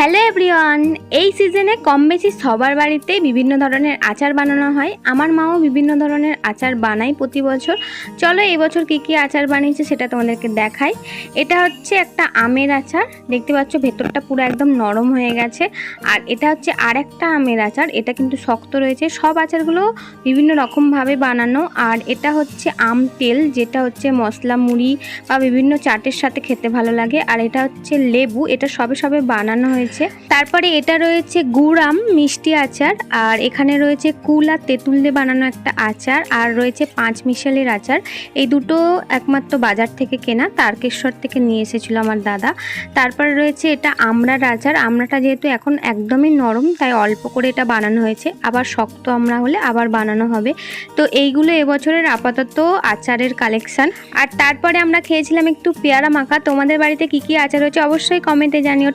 Hello everyone, এই সিজনে কম বেশি সবার বাড়িতে বিভিন্ন ধরনের আচার বানানো হয়। আমার মাও বিভিন্ন ধরনের আচার বানায় প্রতি বছর। চলো এই বছর কী কী আচার বানিয়েছে সেটা তোমাদেরকে দেখাই। এটা হচ্ছে একটা আমের আচার, দেখতে পাচ্ছ ভেতরটা পুরো একদম নরম হয়ে গেছে। আর এটা হচ্ছে আর একটা আমের আচার, এটা কিন্তু শক্ত রয়েছে। সব আচারগুলো বিভিন্ন রকমভাবে বানানো। আর এটা হচ্ছে আম তেল, যেটা হচ্ছে মশলা মুড়ি বা বিভিন্ন চাটের সাথে খেতে ভালো লাগে। আর এটা হচ্ছে লেবু, এটা সবে সবে বানানো হয়েছে। তারপরে এটা রয়েছে গুড় আম মিষ্টি আচার, আর এখানে রয়েছে কুল আর তেঁতুল দিয়ে বানানো একটা আচার, আর রয়েছে পাঁচ মিশালির আচার। এই দুটো একমাত্র বাজার থেকে কেনা, তারকেশ্বর থেকে নিয়ে এসেছিল আমার দাদা। তারপরে রয়েছে এটা আমড়ার আচার। আমড়াটা যেহেতু এখন একদমই নরম, তাই অল্প করে এটা বানানো হয়েছে। আবার শক্ত আমড়া হলে আবার বানানো হবে। তো এইগুলো এবছরের আপাতত আচারের কালেকশন। আর তারপরে আমরা খেয়েছিলাম একটু পেয়ারা মাখা। তোমাদের বাড়িতে কি কি আচার হয়েছে অবশ্যই কমেন্টে জানিও।